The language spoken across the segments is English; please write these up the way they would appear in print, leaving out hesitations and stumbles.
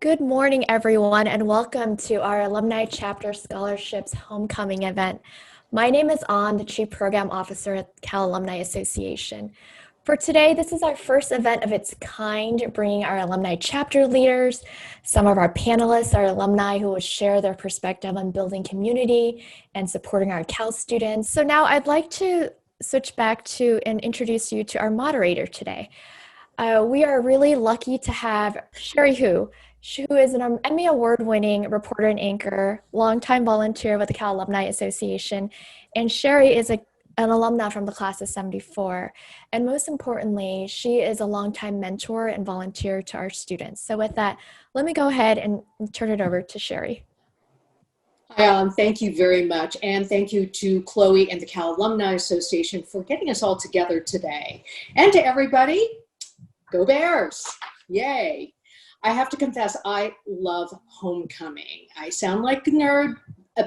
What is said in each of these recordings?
Good morning, everyone, and welcome to our Alumni Chapter Scholarships Homecoming event. My name is An, the Chief Program Officer at Cal Alumni Association. For today, this is our first event of its kind, bringing our alumni chapter leaders, some of our panelists, our alumni who will share their perspective on building community and supporting our Cal students. So now I'd like to switch back to and introduce you to our moderator today. We are really lucky to have Sherry Hu is an Emmy Award-winning reporter and anchor, longtime volunteer with the Cal Alumni Association, and Sherry is an alumna from the class of '74. And most importantly, she is a longtime mentor and volunteer to our students. So with that, let me go ahead and turn it over to Sherry. Hi, thank you very much. And thank you to Chloe and the Cal Alumni Association for getting us all together today. And to everybody, go Bears, yay. I have to confess, I love homecoming. I sound like a nerd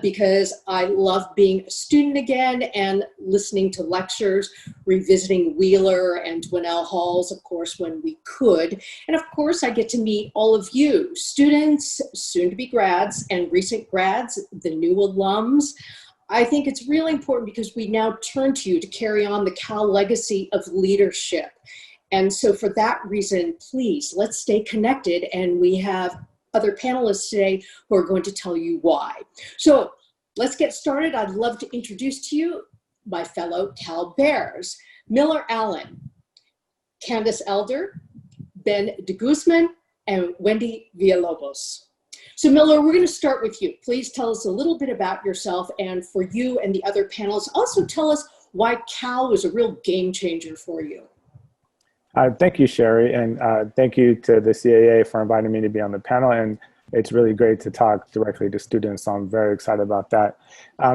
because I love being a student again and listening to lectures, revisiting Wheeler and Dwinell halls, of course, when we could. And of course, I get to meet all of you, students, soon-to-be grads, and recent grads, the new alums. I think it's really important because we now turn to you to carry on the Cal legacy of leadership. And so for that reason, please, let's stay connected. And we have other panelists today who are going to tell you why. So let's get started. I'd love to introduce to you my fellow Cal Bears, Miller Allen, Candace Elder, Ben de Guzman, and Wendy Villalobos. So Miller, we're going to start with you. Please tell us a little bit about yourself, and for you and the other panelists, also tell us why Cal was a real game changer for you. Thank you, Sherry, and thank you to the CAA for inviting me to be on the panel. And it's really great to talk directly to students, so I'm very excited about that.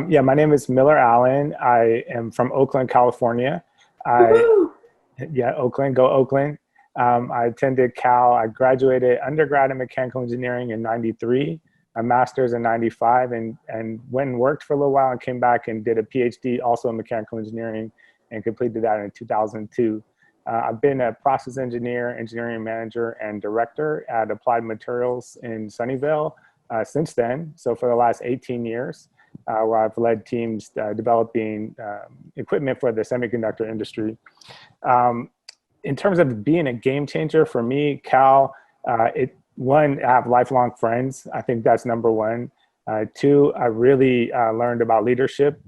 Yeah, my name is Miller Allen. I am from Oakland, California. Yeah, Oakland, go Oakland. I attended Cal. I graduated undergrad in mechanical engineering in '93, a master's in '95, and went and worked for a little while and came back and did a PhD also in mechanical engineering and completed that in 2002. I've been a process engineer, engineering manager, and director at Applied Materials in Sunnyvale since then. So for the last 18 years, where I've led teams developing equipment for the semiconductor industry. In terms of being a game changer for me, Cal, one, I have lifelong friends. I think that's number one. Two, I really learned about leadership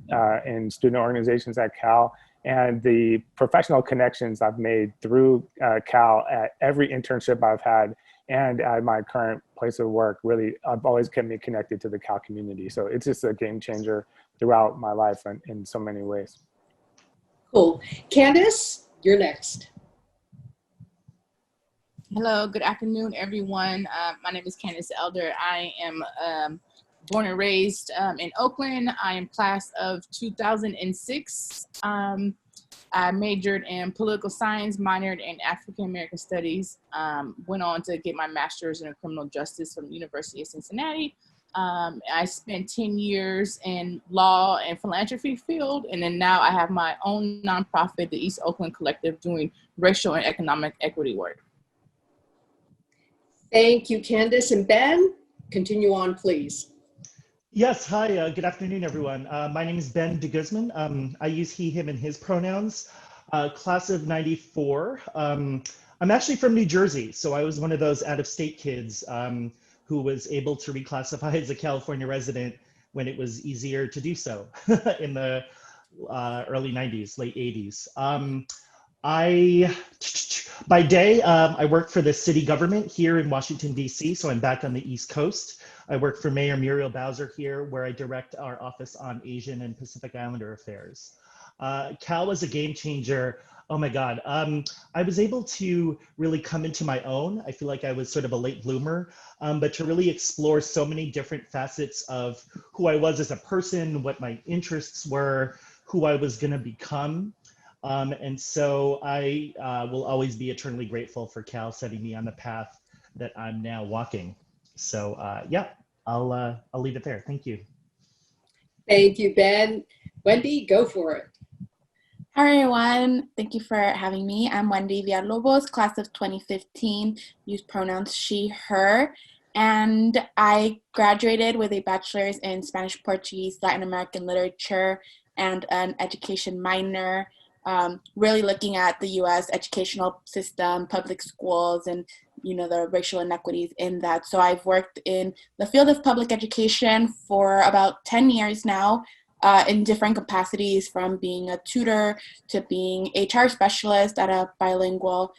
in student organizations at Cal. And the professional connections I've made through Cal at every internship I've had and at my current place of work, really, I've always kept me connected to the Cal community. So it's just a game changer throughout my life in so many ways. Cool. Candace, you're next. Hello, good afternoon, everyone. My name is Candace Elder. I am born and raised in Oakland. I am class of 2006. I majored in political science, minored in African American studies, went on to get my master's in criminal justice from the University of Cincinnati. I spent 10 years in law and philanthropy field, and then now I have my own nonprofit, the East Oakland Collective, doing racial and economic equity work. Thank you, Candace. And Ben, continue on, please. Yes, hi, good afternoon, everyone. My name is Ben de Guzman. I use he, him, and his pronouns. Class of '94. I'm actually from New Jersey, so I was one of those out-of-state kids who was able to reclassify as a California resident when it was easier to do so in the early '90s, late '80s. By day, I work for the city government here in Washington, D.C., so I'm back on the East Coast. I work for Mayor Muriel Bowser here, where I direct our Office on Asian and Pacific Islander Affairs. Cal was a game changer. Oh my God. I was able to really come into my own. I feel like I was sort of a late bloomer, but to really explore so many different facets of who I was as a person, what my interests were, who I was gonna become. And so I will always be eternally grateful for Cal setting me on the path that I'm now walking. So yeah, I'll leave it there. Thank you. Thank you, Ben. Wendy, go for it. Hi, everyone. Thank you for having me. I'm Wendy Villalobos, class of 2015, use pronouns she, her. and I graduated with a bachelor's in Spanish, Portuguese, Latin American literature, and an education minor, really looking at the U.S. educational system, public schools, and the racial inequities in that. So I've worked in the field of public education for about 10 years now, in different capacities, from being a tutor to being HR specialist at a bilingual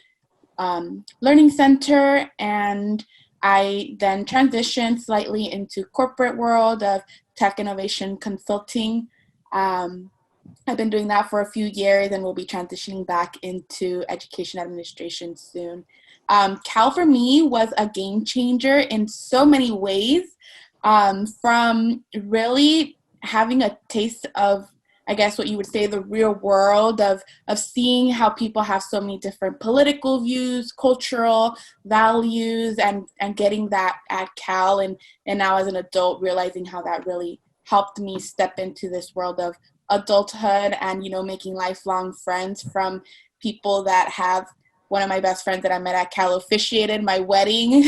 learning center. And I then transitioned slightly into corporate world of tech innovation consulting. I've been doing that for a few years and will be transitioning back into education administration soon. Cal for me was a game changer in so many ways, from really having a taste of, I guess what you would say, the real world of seeing how people have so many different political views, cultural values, and getting that at Cal, and now as an adult realizing how that really helped me step into this world of adulthood and making lifelong friends from people that have. One of my best friends that I met at Cal officiated my wedding,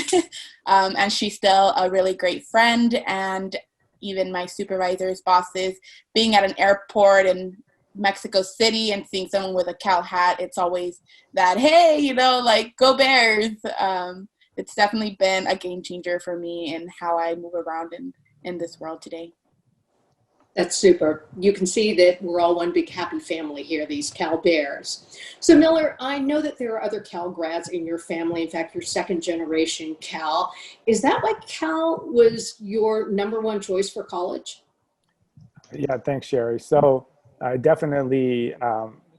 and she's still a really great friend. And even my supervisors, bosses, being at an airport in Mexico City and seeing someone with a Cal hat, it's always that, hey, like, go Bears. It's definitely been a game changer for me in how I move around in this world today. That's super. You can see that we're all one big happy family here, these Cal Bears. So Miller, I know that there are other Cal grads in your family. In fact, you're second generation Cal. Is that why Cal was your number one choice for college? Yeah, thanks, Sherry. So definitely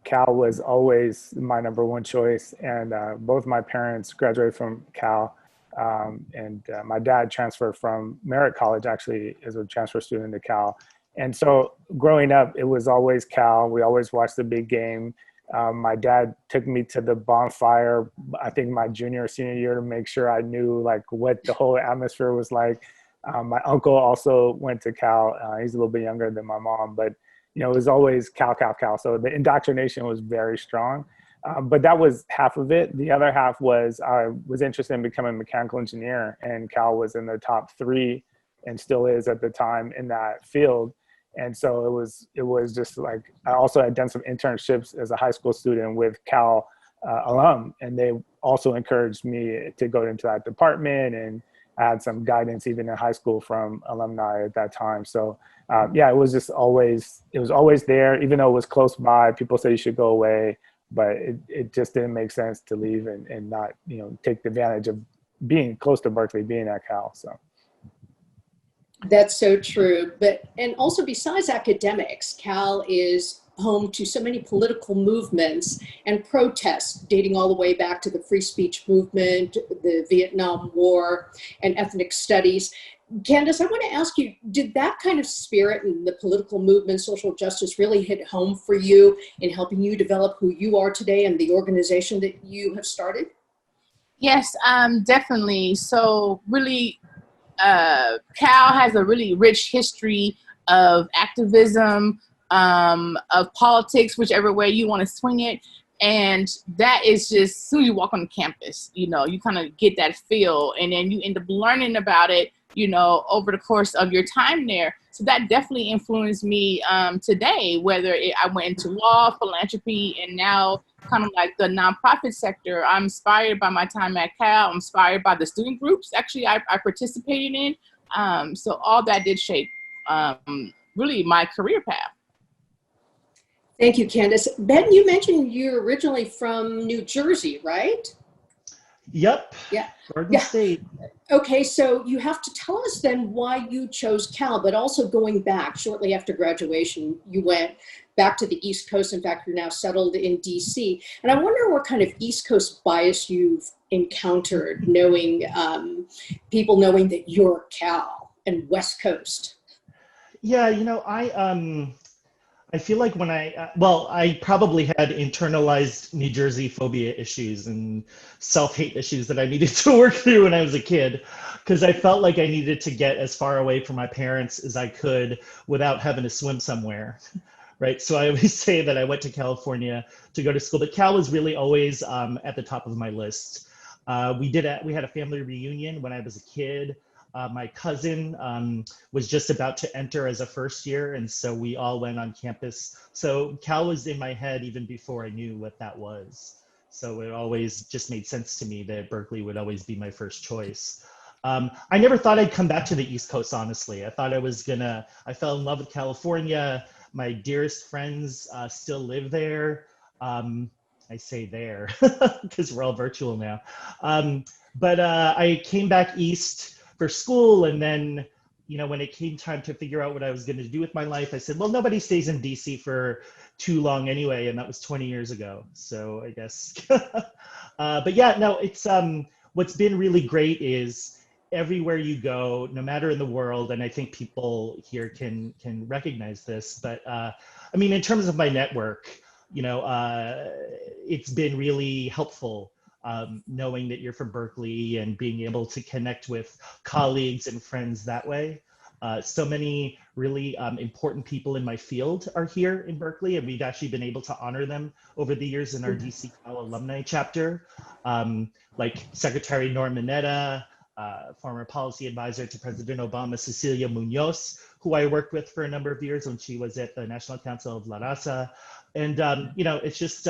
Cal was always my number one choice. And both my parents graduated from Cal. And my dad transferred from Merritt College, actually, as a transfer student to Cal. And so growing up, it was always Cal. We always watched the big game. My dad took me to the bonfire, I think my junior or senior year, to make sure I knew like what the whole atmosphere was like. My uncle also went to Cal. He's a little bit younger than my mom, but it was always Cal, Cal, Cal. So the indoctrination was very strong. But that was half of it. The other half was I was interested in becoming a mechanical engineer, and Cal was in the top 3 and still is at the time in that field. And so it was just like, I also had done some internships as a high school student with Cal alum, and they also encouraged me to go into that department, and I had some guidance even in high school from alumni at that time. So yeah, it was always there, even though it was close by. People say you should go away, but it just didn't make sense to leave and not, take advantage of being close to Berkeley, being at Cal. So. That's so true. And also besides academics, Cal is home to so many political movements and protests dating all the way back to the free speech movement, the Vietnam War, and ethnic studies. Candace, I want to ask you, did that kind of spirit and the political movement, social justice, really hit home for you in helping you develop who you are today and the organization that you have started? Yes, definitely. So really, Cal has a really rich history of activism, of politics, whichever way you want to swing it. And that is just, as soon as you walk on the campus, you kind of get that feel, and then you end up learning about it, over the course of your time there. So that definitely influenced me today, whether I went into law, philanthropy, and now kind of like the nonprofit sector. I'm inspired by my time at Cal. I'm inspired by the student groups, actually, I participated in. So all that did shape really my career path. Thank you, Candace. Ben, you mentioned you're originally from New Jersey, right? Yep. Yeah. Garden State. Okay, so you have to tell us then why you chose Cal, but also going back shortly after graduation, you went back to the East Coast. In fact, you're now settled in DC. And I wonder what kind of East Coast bias you've encountered, knowing people knowing that you're Cal and West Coast. Yeah, I feel like when I probably had internalized New Jersey phobia issues and self-hate issues that I needed to work through when I was a kid, because I felt like I needed to get as far away from my parents as I could without having to swim somewhere, right? So I always say that I went to California to go to school, but Cal was really always at the top of my list. We had a family reunion when I was a kid. My cousin was just about to enter as a first year, and so we all went on campus. So Cal was in my head even before I knew what that was. So it always just made sense to me that Berkeley would always be my first choice. I never thought I'd come back to the East Coast, honestly. I thought I fell in love with California. My dearest friends still live there. I say there because we're all virtual now. But I came back East for school, and then, when it came time to figure out what I was going to do with my life, I said, well, nobody stays in DC for too long anyway, and that was 20 years ago. So I guess, but yeah, no, it's what's been really great is everywhere you go, no matter in the world, and I think people here can recognize this, but I mean, in terms of my network, it's been really helpful knowing that you're from Berkeley and being able to connect with colleagues and friends that way. So many really important people in my field are here in Berkeley, and we've actually been able to honor them over the years in our DC Cal alumni chapter, like Secretary Norm Mineta, former policy advisor to President Obama, Cecilia Munoz, who I worked with for a number of years when she was at the National Council of La Raza. And, it's just,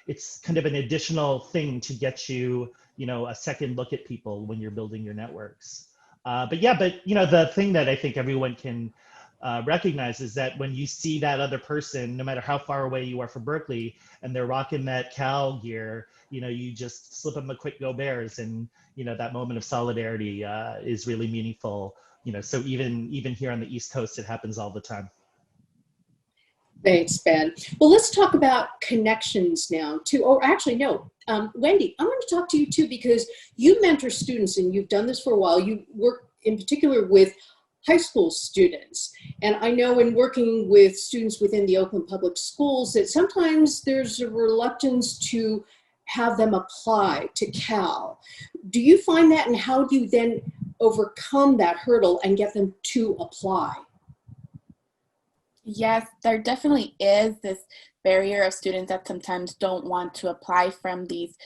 it's kind of an additional thing to get you, a second look at people when you're building your networks. But the thing that I think everyone can recognize is that when you see that other person, no matter how far away you are from Berkeley, and they're rocking that Cal gear, you just slip them a quick "Go Bears," and that moment of solidarity is really meaningful. So even here on the East Coast, it happens all the time. Thanks, Ben. Well, let's talk about connections now too. Or actually, no, Wendy, I want to talk to you too, because you mentor students and you've done this for a while. You work in particular with high school students. And I know in working with students within the Oakland Public Schools that sometimes there's a reluctance to have them apply to Cal. Do you find that, and how do you then overcome that hurdle and get them to apply? Yes, there definitely is this barrier of students that sometimes don't want to apply from these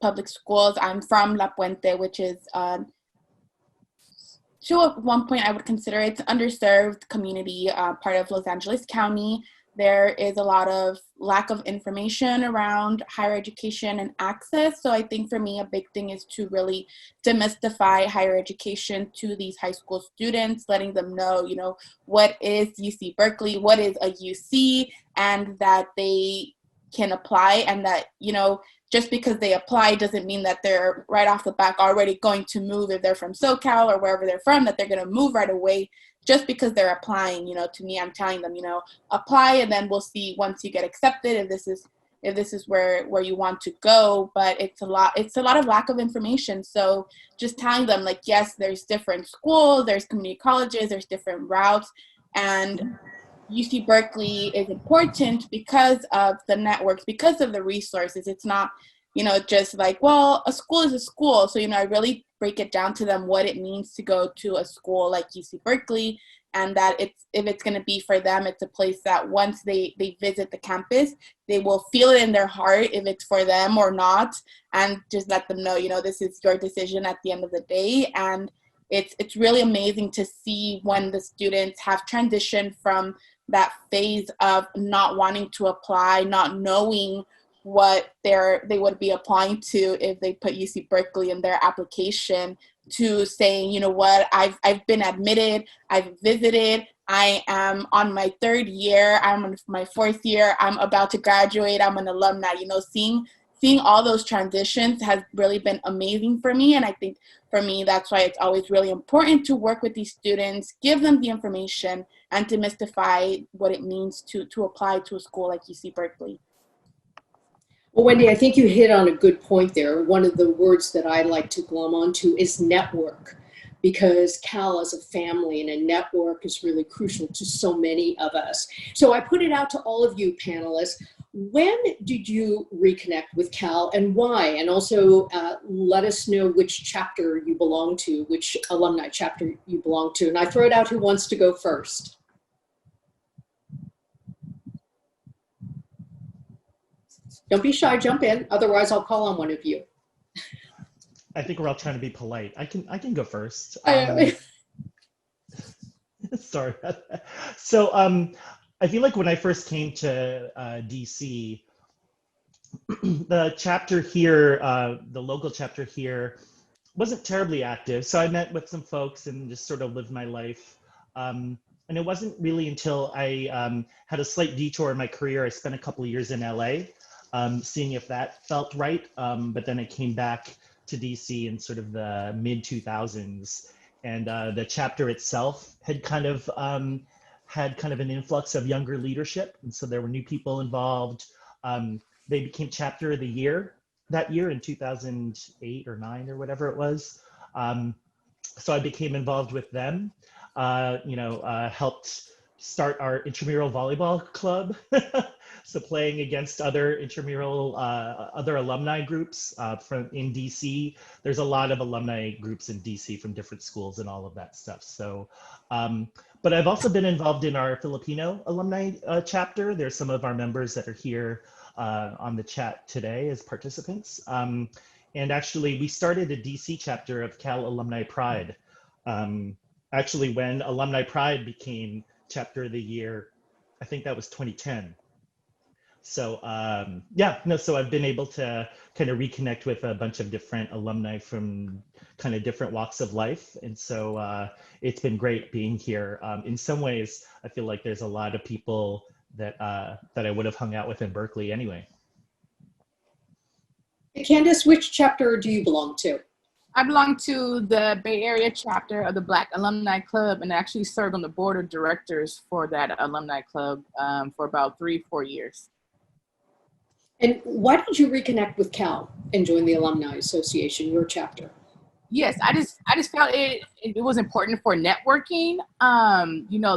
public schools. I'm from La Puente, which is, at one point I would consider it's an underserved community, part of Los Angeles County. There is a lot of lack of information around higher education and access. So I think for me, a big thing is to really demystify higher education to these high school students, letting them know, what is UC Berkeley, what is a UC, and that they can apply, and that, just because they apply doesn't mean that they're right off the bat already going to move. If they're from SoCal or wherever they're from, that they're going to move right away just because they're applying. To me, I'm telling them, apply, and then we'll see once you get accepted if this is where you want to go. But it's a lot of lack of information. So just telling them, like, yes, there's different schools, there's community colleges, there's different routes, and UC Berkeley is important because of the networks, because of the resources. It's not, just like, well, a school is a school. So, I really break it down to them what it means to go to a school like UC Berkeley, and that if it's going to be for them, it's a place that once they visit the campus, they will feel it in their heart if it's for them or not, and just let them know, this is your decision at the end of the day. And it's really amazing to see when the students have transitioned from that phase of not wanting to apply, not knowing what they would be applying to if they put UC Berkeley in their application, to saying, you know what, I've been admitted, I've visited, I am on my third year, I'm on my fourth year, I'm about to graduate, I'm an alumni. Seeing all those transitions has really been amazing for me. And I think for me, that's why it's always really important to work with these students, give them the information, and demystify what it means to apply to a school like UC Berkeley. Well, Wendy, I think you hit on a good point there. One of the words that I like to glom onto is network, because Cal as a family and a network is really crucial to so many of us. So I put it out to all of you panelists. When did you reconnect with Cal, and why? And also let us know which chapter you belong to, which alumni chapter you belong to. And I throw it out, who wants to go first? Don't be shy, jump in. Otherwise, I'll call on one of you. I think we're all trying to be polite. I can go first. Sorry about that. So I feel like when I first came to DC, the chapter here, the local chapter here, wasn't terribly active. So I met with some folks and just sort of lived my life. And it wasn't really until I had a slight detour in my career. I spent a couple of years in LA, seeing if that felt right. But then I came back to DC in sort of the mid 2000s, and the chapter itself had kind of an influx of younger leadership, and so there were new people involved. They became chapter of the year that year in 2008 or 9 or whatever it was. So I became involved with them. Helped start our intramural volleyball club. So playing against other intramural, other alumni groups from in DC. There's a lot of alumni groups in DC from different schools and all of that stuff. So, but I've also been involved in our Filipino alumni chapter. There's some of our members that are here on the chat today as participants. And actually, we started a DC chapter of Cal Alumni Pride. Actually, when Alumni Pride became chapter of the year, I think that was 2010. So so I've been able to kind of reconnect with a bunch of different alumni from kind of different walks of life. And so it's been great being here. In some ways, I feel like there's a lot of people that I would have hung out with in Berkeley anyway. Candace, which chapter do you belong to? I belong to the Bay Area chapter of the Black Alumni Club, and actually served on the board of directors for that alumni club for about 3-4 years. And why did you reconnect with Cal and join the Alumni Association, your chapter? Yes, I just felt it was important for networking.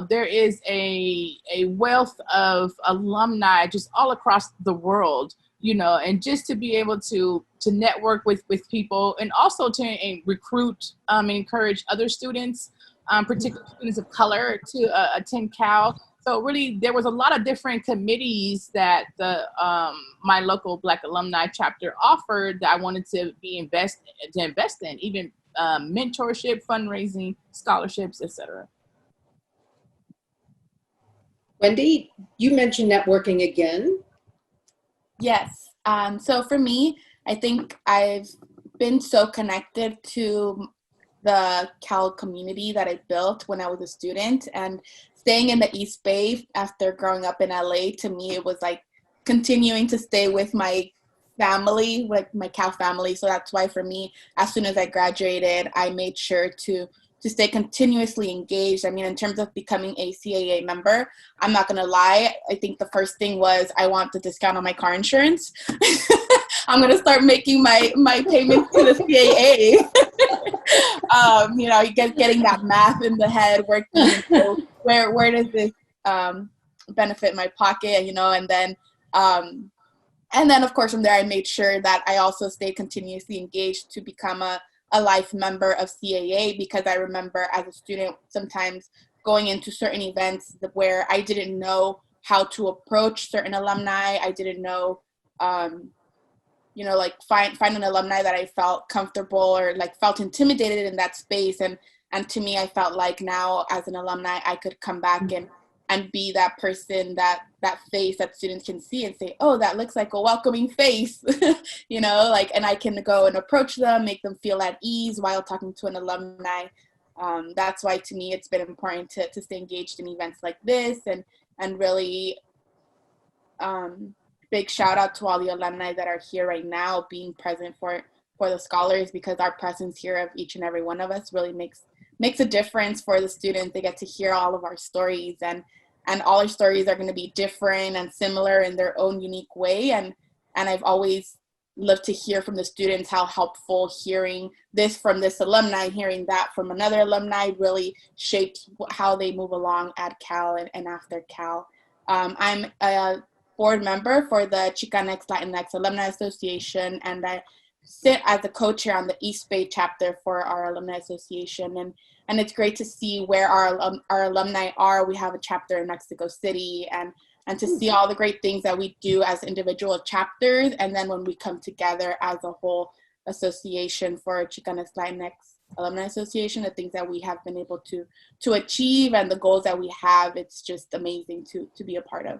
There is a wealth of alumni just all across the world, and just to be able to network with people, and also to recruit and encourage other students, particularly students of color, to attend Cal. So really, there was a lot of different committees that the my local Black alumni chapter offered that I wanted to invest in, even mentorship, fundraising, scholarships, etc. Wendy, you mentioned networking again. Yes. So for me, I think I've been so connected to the Cal community that I built when I was a student, and staying in the East Bay after growing up in LA, to me, it was like continuing to stay with my family, like my Cal family. So that's why for me, as soon as I graduated, I made sure to stay continuously engaged. I mean, in terms of becoming a CAA member, I'm not gonna lie, I think the first thing was I want the discount on my car insurance. I'm gonna start making my payments to the CAA. Getting that math in the head, working, where does this benefit my pocket, and then of course from there I made sure that I also stayed continuously engaged to become a life member of CAA, because I remember as a student sometimes going into certain events where I didn't know how to approach certain alumni. I didn't know, find an alumni that I felt comfortable or like felt intimidated in that space. And to me, I felt like now as an alumni, I could come back and be that person, that face that students can see and say, oh, that looks like a welcoming face, and I can go and approach them, make them feel at ease while talking to an alumni. That's why to me, it's been important to stay engaged in events like this, and really big shout out to all the alumni that are here right now being present for the scholars, because our presence here of each and every one of us really makes a difference for the students. They get to hear all of our stories, and all our stories are going to be different and similar in their own unique way. And I've always loved to hear from the students how helpful hearing this from this alumni, hearing that from another alumni really shaped how they move along at Cal and after Cal. I'm a board member for the Chicanx Latinx Alumni Association, and I sit as a co-chair on the East Bay chapter for our Alumni Association. And it's great to see where our alumni are. We have a chapter in Mexico City, and to see all the great things that we do as individual chapters. And then when we come together as a whole, Association for Chicanx Latinx Alumni Association, the things that we have been able to achieve and the goals that we have. It's just amazing to be a part of.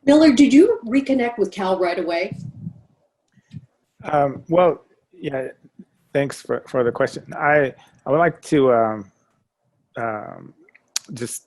Miller, did you reconnect with Cal right away? Well, yeah, thanks for the question. I would like to just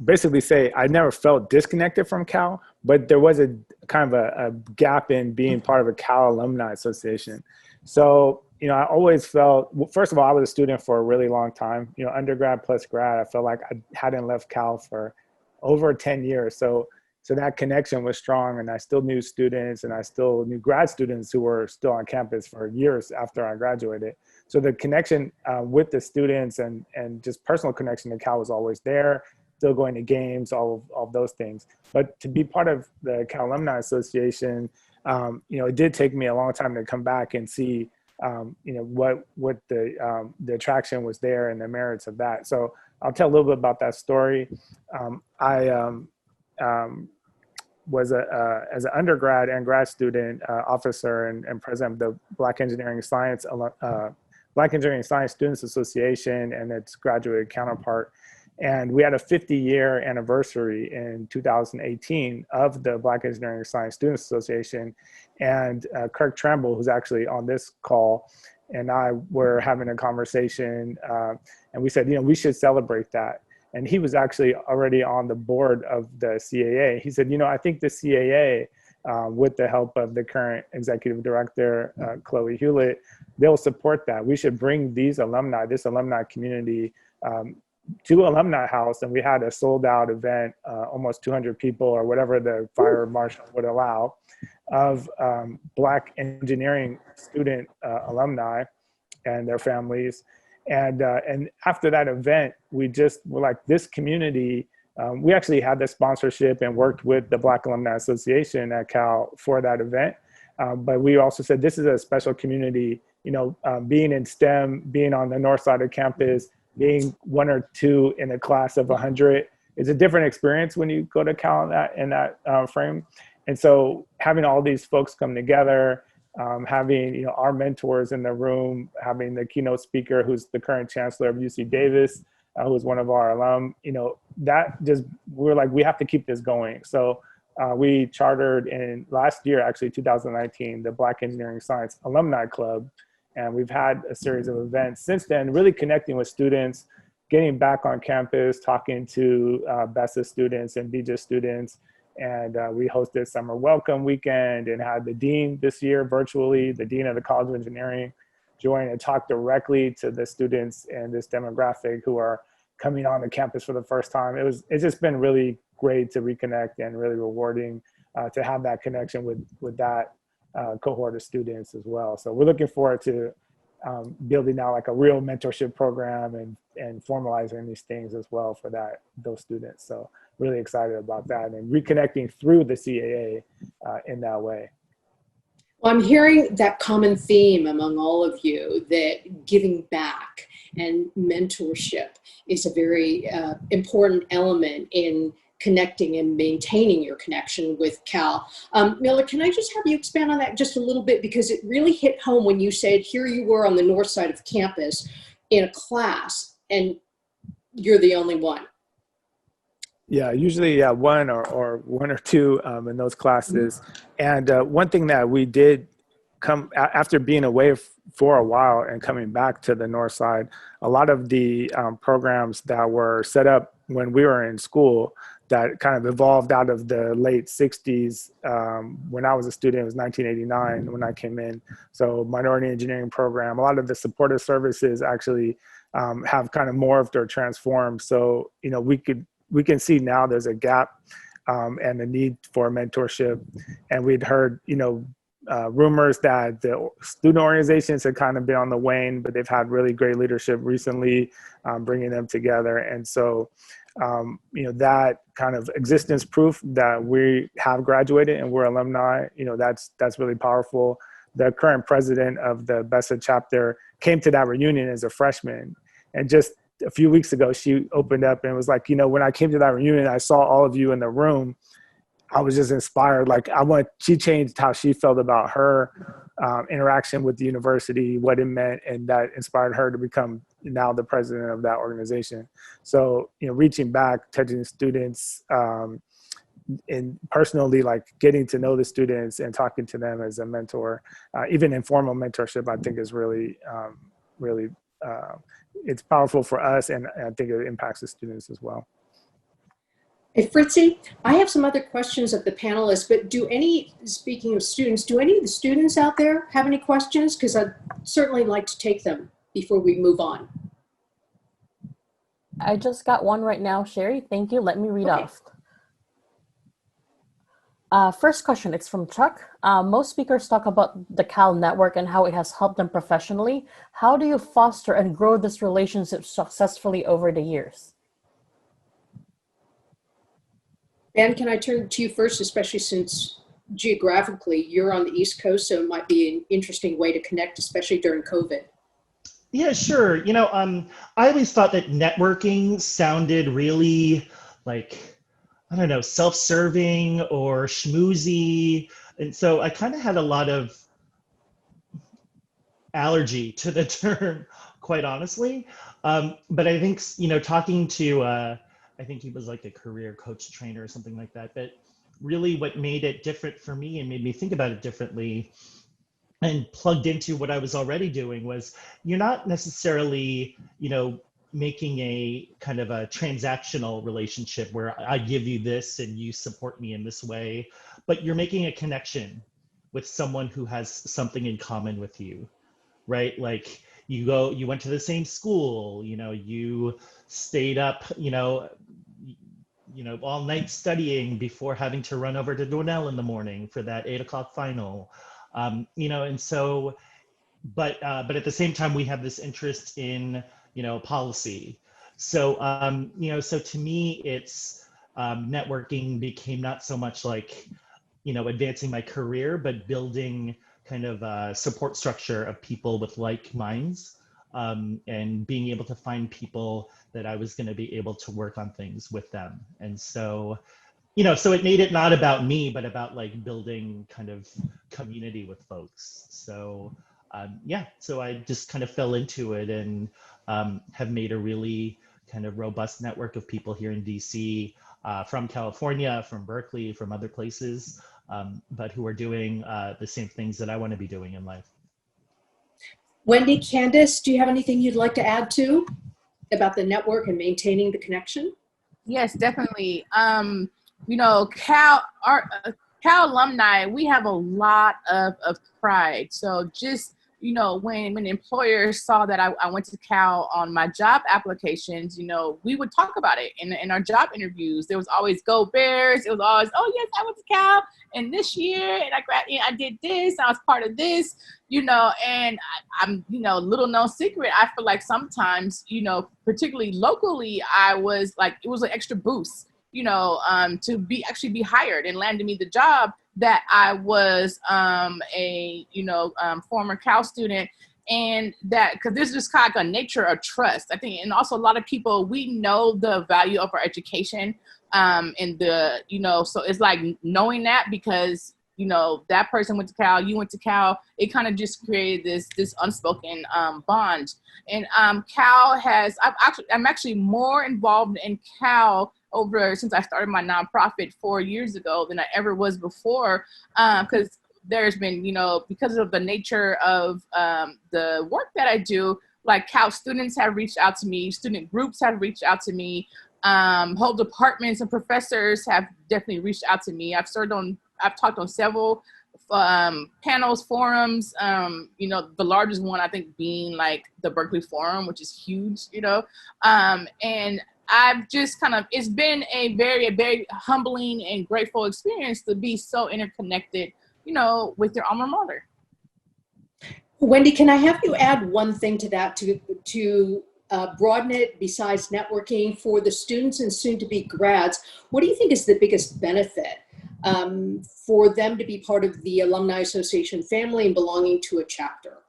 basically say I never felt disconnected from Cal, but there was a kind of a gap in being part of a Cal Alumni Association. So, I always felt, well, first of all, I was a student for a really long time, undergrad plus grad. I felt like I hadn't left Cal for over 10 years. So that connection was strong, and I still knew students, and I still knew grad students who were still on campus for years after I graduated. So the connection with the students and just personal connection to Cal was always there, still going to games, all of those things. But to be part of the Cal Alumni Association, it did take me a long time to come back and see, what the attraction was there and the merits of that. So I'll tell a little bit about that story. I was as an undergrad and grad student officer and president of the Black Engineering Science Students Association and its graduate counterpart. And we had a 50-year anniversary in 2018 of the Black Engineering Science Students Association. And Kirk Tramble, who's actually on this call, and I were having a conversation, and we said, we should celebrate that. And he was actually already on the board of the CAA. He said, I think the CAA, with the help of the current executive director, Chloe Hewlett, they'll support that. We should bring this alumni community to Alumni House. And we had a sold out event, almost 200 people or whatever the fire marshal would allow, of Black engineering student alumni and their families. And after that event, we just were like, this community, we actually had the sponsorship and worked with the Black Alumni Association at Cal for that event. But we also said, this is a special community, being in STEM, being on the north side of campus, being one or two in a class of 100 is a different experience when you go to Cal in that frame. And so having all these folks come together, having our mentors in the room, having the keynote speaker who's the current chancellor of UC Davis, who was one of our alum, that just, we're like, we have to keep this going. So we chartered in last year, actually 2019, the Black Engineering Science Alumni Club. And we've had a series of events since then, really connecting with students, getting back on campus, talking to BESA students and BJS students. And we hosted Summer Welcome Weekend and had the dean this year virtually, the dean of the College of Engineering, join and talk directly to the students and this demographic who are coming on the campus for the first time. It's just been really great to reconnect and really rewarding to have that connection with that cohort of students as well. So we're looking forward to building out like a real mentorship program and formalizing these things as well for those students. So really excited about that and reconnecting through the CAA in that way. Well, I'm hearing that common theme among all of you, that giving back and mentorship is a very important element in connecting and maintaining your connection with Cal. Miller, can I just have you expand on that just a little bit? Because it really hit home when you said, here you were on the north side of campus in a class and you're the only one. Yeah, usually one or one or two in those classes. And one thing that we did come after being away for a while and coming back to the north side, a lot of the programs that were set up when we were in school that kind of evolved out of the late 60s. When I was a student, it was 1989 when I came in. So minority engineering program, a lot of the supportive services actually have kind of morphed or transformed. So, we can see now there's a gap and the need for mentorship. And we'd heard, rumors that the student organizations had kind of been on the wane, but they've had really great leadership recently, bringing them together. And so, that kind of existence proof that we have graduated and we're alumni, that's really powerful. The current president of the BESA chapter came to that reunion as a freshman, and just a few weeks ago, she opened up and was like, when I came to that reunion, I saw all of you in the room. I was just inspired. Like she changed how she felt about her interaction with the university, what it meant, and that inspired her to become now the president of that organization. So, reaching back, touching students, and personally, like getting to know the students and talking to them as a mentor, even informal mentorship, I think is really, really, it's powerful for us, and I think it impacts the students as well. Hey, Fritzy, I have some other questions of the panelists, but speaking of students, do any of the students out there have any questions? Because I'd certainly like to take them before we move on. I just got one right now, Sherry. Thank you. Let me read off. First question, it's from Chuck. Most speakers talk about the Cal network and how it has helped them professionally. How do you foster and grow this relationship successfully over the years? Ben, can I turn to you first, especially since geographically you're on the East Coast, so it might be an interesting way to connect, especially during COVID. Yeah, sure. I always thought that networking sounded really like, I don't know, self-serving or schmoozy. And so I kind of had a lot of allergy to the term, quite honestly. But I think, talking to, I think he was like a career coach trainer or something like that. But really what made it different for me and made me think about it differently and plugged into what I was already doing was you're not necessarily, making a kind of a transactional relationship where I give you this and you support me in this way, but you're making a connection with someone who has something in common with you, right? Like you went to the same school, you stayed up, all night studying before having to run over to Donnell in the morning for that 8 o'clock final. And so, but at the same time, we have this interest in, policy. So, so to me, it's networking became not so much like, advancing my career, but building kind of a support structure of people with like minds, and being able to find people that I was going to be able to work on things with them. And so, so it made it not about me, but about like building kind of community with folks. So so I just kind of fell into it and have made a really kind of robust network of people here in DC, from California, from Berkeley, from other places, but who are doing the same things that I want to be doing in life. Wendy, Candace, do you have anything you'd like to add to about the network and maintaining the connection? Yes, definitely. Cal alumni, we have a lot of pride. So just, when employers saw that I went to Cal on my job applications, we would talk about it in our job interviews. There was always go Bears. It was always, oh yes, I went to Cal and this year and I did this. I was part of this, and I'm, little known secret. I feel like sometimes, particularly locally, I was like, it was an extra boost, to be hired and landed me the job that I was a former Cal student, and that because there's just kind of like a nature of trust, I think, and also a lot of people, we know the value of our education, and the so it's like knowing that because that person went to Cal, you went to Cal, it kind of just created this unspoken bond. And Cal has I'm actually more involved in Cal since I started my nonprofit 4 years ago than I ever was before, because there's been, because of the nature of the work that I do, like Cal students have reached out to me, student groups have reached out to me, whole departments and professors have definitely reached out to me. I've talked on several panels, forums, the largest one I think being like the Berkeley Forum, which is huge, and I've just it's been a very humbling and grateful experience to be so interconnected, with your alma mater. Wendy, can I have you add one thing to that to broaden it besides networking for the students and soon to be grads? What do you think is the biggest benefit for them to be part of the Alumni Association family and belonging to a chapter?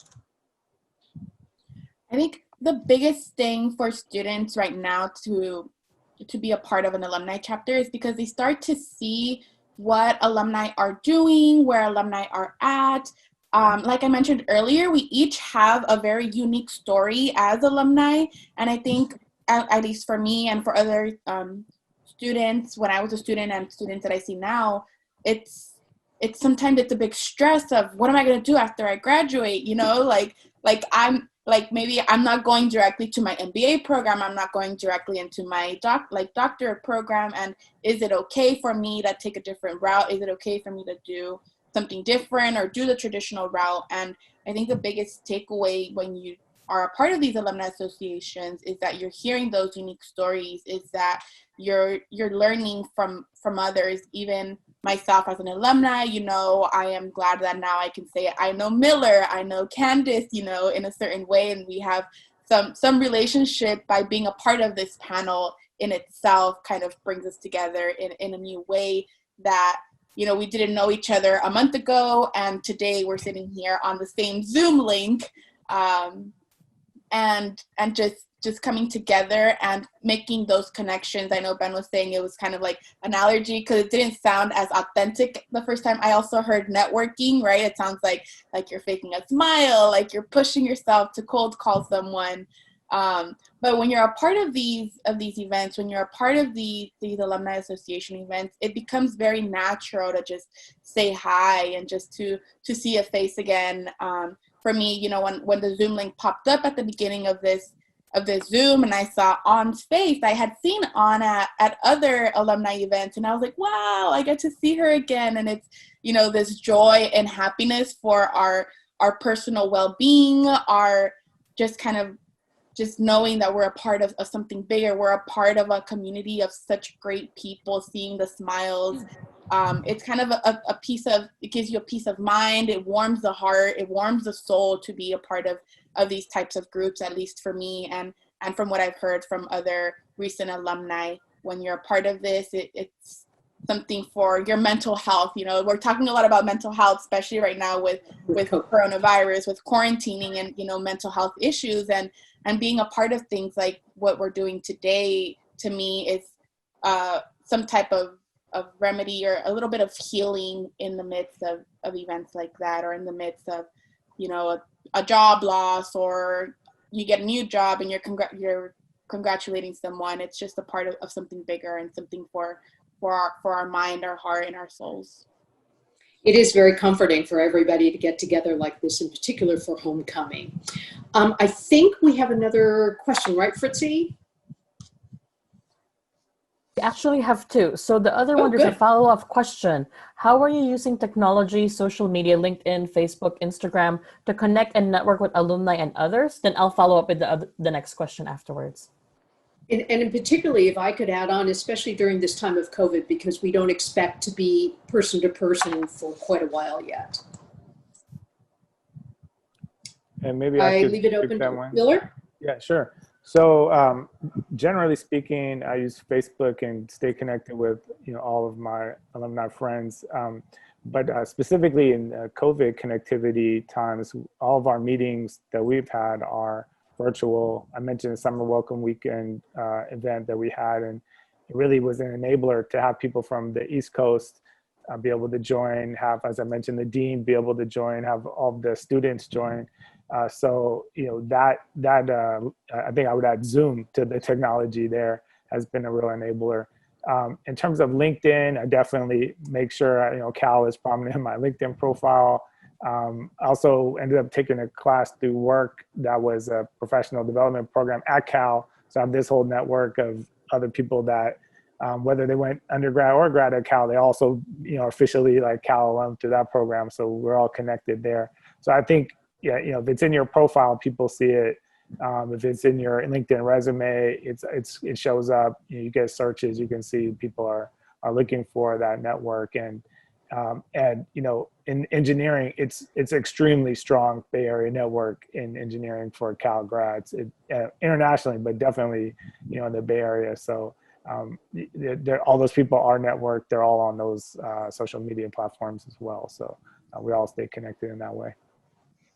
I think the biggest thing for students right now to be a part of an alumni chapter is because they start to see what alumni are doing, where alumni are at, like I mentioned earlier, we each have a very unique story as alumni. And I think, at least for me and for other students, when I was a student and students that I see now, it's sometimes it's a big stress of what am I going to do after I graduate? You know, I'm like, maybe I'm not going directly to my MBA program. I'm not going directly into my doctorate program. And is it okay for me to take a different route? Is it okay for me to do something different or do the traditional route? And I think the biggest takeaway when you are a part of these alumni associations is that you're hearing those unique stories, is that you're learning from others. Even myself as an alumni, you know, I am glad that now I can say I know Miller, I know Candace, you know, in a certain way, and we have some relationship by being a part of this panel in itself kind of brings us together in a new way that, you know, we didn't know each other a month ago, and today we're sitting here on the same Zoom link, and just coming together and making those connections. I know Ben was saying it was kind of like an allergy because it didn't sound as authentic the first time. I also heard networking, right? It sounds like you're faking a smile, like you're pushing yourself to cold call someone. But when you're a part of these events, when you're a part of these alumni association events, it becomes very natural to just say hi and just to see a face again. For me, you know, when the Zoom link popped up at the beginning of this Zoom and I saw On's face, I had seen On at other alumni events, and I was like, wow, I get to see her again. And it's, you know, this joy and happiness for our personal well-being, our just kind of just knowing that we're a part of something bigger. We're a part of a community of such great people, seeing the smiles. It's kind of a piece of, it gives you a peace of mind. It warms the heart. It warms the soul to be a part of these types of groups, at least for me. And from what I've heard from other recent alumni, when you're a part of this, it's something for your mental health. You know, we're talking a lot about mental health, especially right now with coronavirus, with quarantining and, you know, mental health issues, and being a part of things like what we're doing today, to me, is some type of remedy or a little bit of healing in the midst of events like that, or in the midst of, you know, a job loss, or you get a new job and you're congratulating someone. It's just a part of something bigger and something for our mind, our heart, and our souls. It is very comforting for everybody to get together like this, in particular for homecoming. I think we have another question, right, Fritzy? We actually have two. So the other one, there's a follow-up question. How are you using technology, social media, LinkedIn, Facebook, Instagram to connect and network with alumni and others? Then I'll follow up with the next question afterwards. And in particularly, if I could add on, especially during this time of COVID, because we don't expect to be person to person for quite a while yet. And maybe I could leave it open to Miller. Yeah, sure. So generally speaking, I use Facebook and stay connected with, you know, all of my alumni friends. But specifically in COVID connectivity times, all of our meetings that we've had are virtual. I mentioned the Summer Welcome Weekend event that we had, and it really was an enabler to have people from the East Coast be able to join, have, as I mentioned, the dean be able to join, have all of the students join. So, you know, that I think I would add Zoom to the technology there has been a real enabler. In terms of LinkedIn, I definitely make sure, you know, Cal is prominent in my LinkedIn profile. I also ended up taking a class through work that was a professional development program at Cal. So I have this whole network of other people that, whether they went undergrad or grad at Cal, they also, you know, officially like Cal alum through that program. So we're all connected there. So I think, yeah, you know, if it's in your profile, people see it. If it's in your LinkedIn resume, it shows up. You get searches, you can see people are looking for that network. And you know, in engineering, it's extremely strong Bay Area network in engineering for Cal grads, internationally, but definitely, you know, in the Bay Area. So all those people are networked. They're all on those social media platforms as well. So we all stay connected in that way.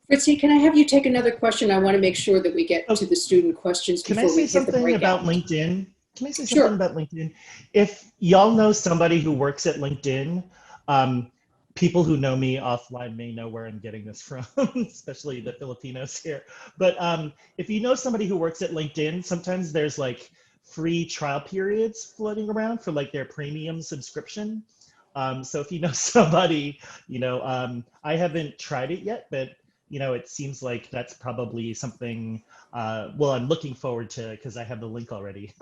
Fritzy, can I have you take another question? I want to make sure that we get to the student questions before we hit the breakout. Can I say something about LinkedIn? Can I say something about LinkedIn? If y'all know somebody who works at LinkedIn, people who know me offline may know where I'm getting this from, especially the Filipinos here. But if you know somebody who works at LinkedIn, sometimes there's like free trial periods floating around for like their premium subscription. So if you know somebody, I haven't tried it yet, but it seems like that's probably something, well, I'm looking forward to because I have the link already.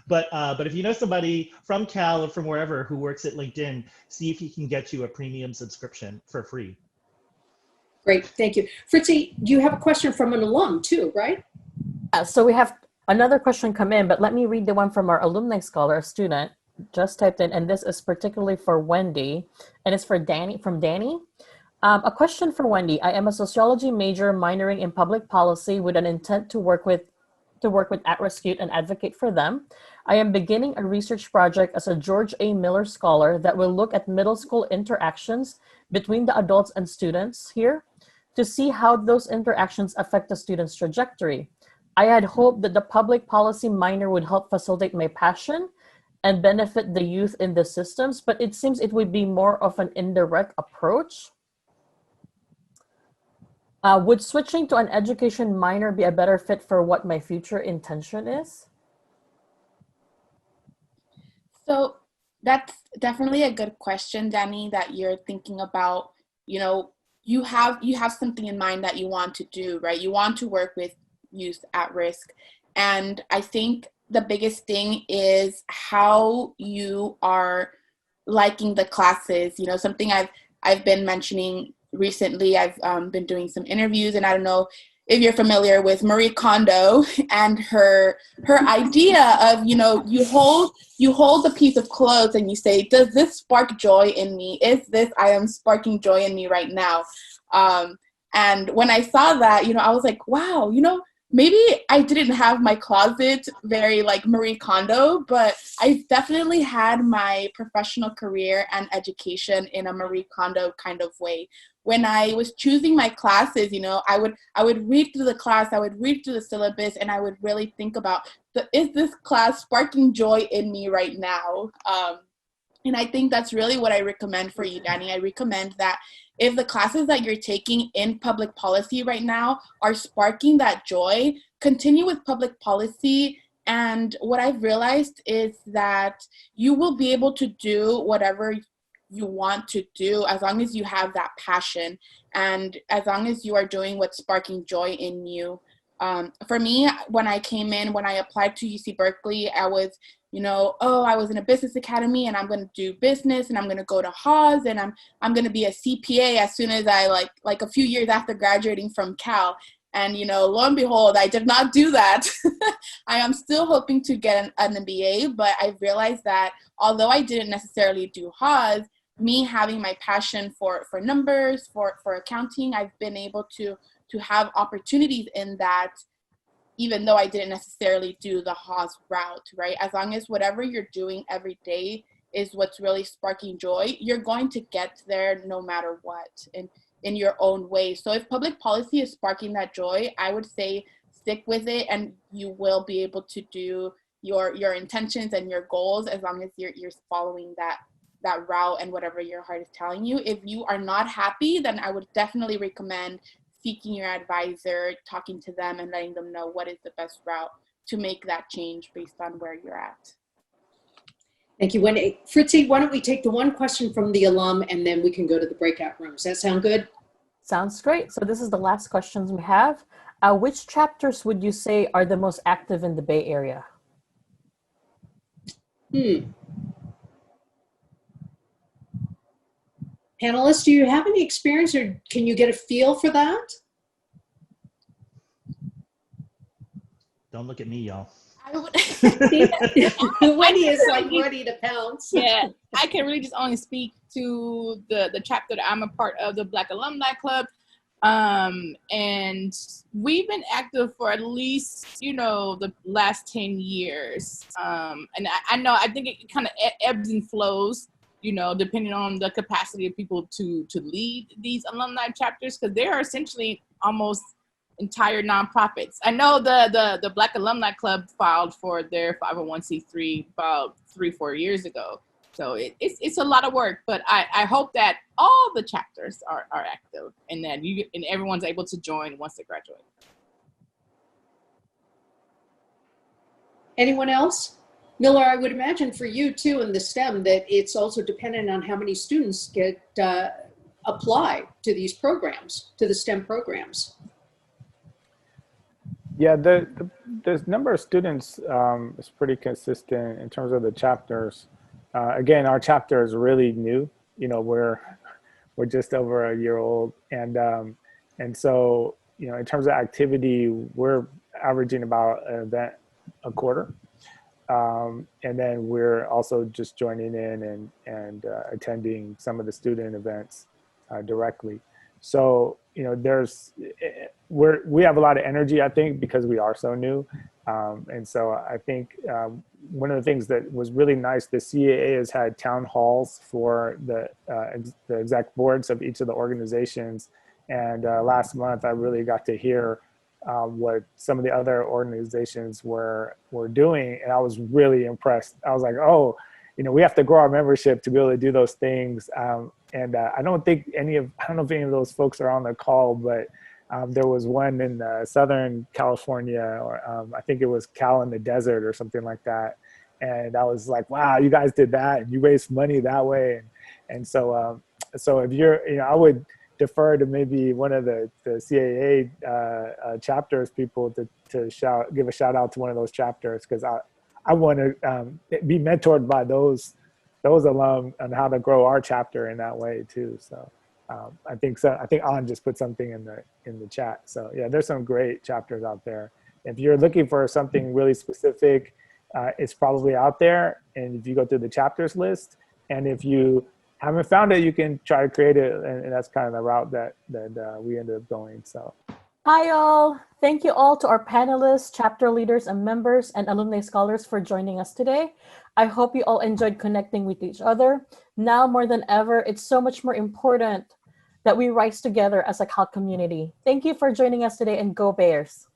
But if you know somebody from Cal or from wherever who works at LinkedIn, see if he can get you a premium subscription for free. Great, thank you. Fritzy, you have a question from an alum too, right? So we have another question come in, but let me read the one from our alumni scholar, a student just typed in, and this is particularly for Wendy, and it's for Danny, from Danny. A question for Wendy. I am a sociology major minoring in public policy with an intent to work with at-risk youth and advocate for them. I am beginning a research project as a George A. Miller scholar that will look at middle school interactions between the adults and students here to see how those interactions affect the student's trajectory. I had hoped that the public policy minor would help facilitate my passion and benefit the youth in the systems, but it seems it would be more of an indirect approach. Would switching to an education minor be a better fit for what my future intention is? So that's definitely a good question, Danny, that you're thinking about. You have something in mind that you want to do, right? You want to work with youth at risk. And I think the biggest thing is how you are liking the classes. Something I've been mentioning recently. I've been doing some interviews, and I don't know if you're familiar with Marie Kondo and her idea of, you hold the piece of clothes and you say, does this spark joy in me? I am sparking joy in me right now. And when I saw that, I was like, wow, maybe I didn't have my closet very like Marie Kondo, but I definitely had my professional career and education in a Marie Kondo kind of way. When I was choosing my classes, I would read through the class, I would read through the syllabus, and I would really think about, is this class sparking joy in me right now? And I think that's really what I recommend for you, Danny. I recommend that if the classes that you're taking in public policy right now are sparking that joy, continue with public policy. And what I've realized is that you will be able to do whatever you want to do as long as you have that passion and as long as you are doing what's sparking joy in you. For me, when I applied to UC Berkeley, I was I was in a business academy and I'm going to do business and I'm going to go to Haas and I'm going to be a CPA as soon as I like a few years after graduating from Cal. And, lo and behold, I did not do that. I am still hoping to get an MBA, but I realized that although I didn't necessarily do Haas, me having my passion for numbers, for accounting, I've been able to have opportunities in that, even though I didn't necessarily do the Haas route, right? As long as whatever you're doing every day is what's really sparking joy, you're going to get there no matter what in your own way. So if public policy is sparking that joy, I would say stick with it and you will be able to do your intentions and your goals as long as you're following that route and whatever your heart is telling you. If you are not happy, then I would definitely recommend seeking your advisor, talking to them and letting them know what is the best route to make that change based on where you're at. Thank you, Wendy. Fritzy, why don't we take the one question from the alum and then we can go to the breakout rooms. Does that sound good? Sounds great. So this is the last questions we have. Which chapters would you say are the most active in the Bay Area? Panelists, do you have any experience or can you get a feel for that? Don't look at me, y'all. Wendy is like ready to pounce. Yeah, I can really just only speak to the chapter that I'm a part of, the Black Alumni Club. And we've been active for at least, the last 10 years. And I think it kind of ebbs and flows, depending on the capacity of people to lead these alumni chapters, because they are essentially almost entire nonprofits. I know the Black Alumni Club filed for their 501c3 about 3-4 years ago. So it's a lot of work, but I hope that all the chapters are active and that everyone's able to join once they graduate. Anyone else? Miller, I would imagine for you too in the STEM that it's also dependent on how many students get apply to these programs, to the STEM programs. Yeah, the number of students is pretty consistent in terms of the chapters. Again, our chapter is really new. You know, we're just over a year old, and so you know, in terms of activity, we're averaging about an event a quarter. And then we're also just joining in and attending some of the student events directly. So, you know, we have a lot of energy, I think, because we are so new. And so I think one of the things that was really nice, the CAA has had town halls for the exec boards of each of the organizations. And last month, I really got to hear what some of the other organizations were doing, and I was really impressed. I was like, oh, you know, we have to grow our membership to be able to do those things. And I don't know if any of those folks are on the call, but there was one in Southern California, or I think it was Cal in the Desert or something like that. And I was like, wow, you guys did that, and you raised money that way. And so if you're, you know, I would defer to maybe one of the CAA chapters people to give a shout out to one of those chapters, because I want to be mentored by those alum on how to grow our chapter in that way too. So I think An just put something in the chat. So yeah, there's some great chapters out there. If you're looking for something really specific, it's probably out there. And if you go through the chapters list, and if you haven't found it, you can try to create it, and that's kind of the route that we ended up going. So, hi all! Thank you all to our panelists, chapter leaders and members, and alumni scholars for joining us today. I hope you all enjoyed connecting with each other. Now more than ever, it's so much more important that we rise together as a Cal community. Thank you for joining us today, and go Bears!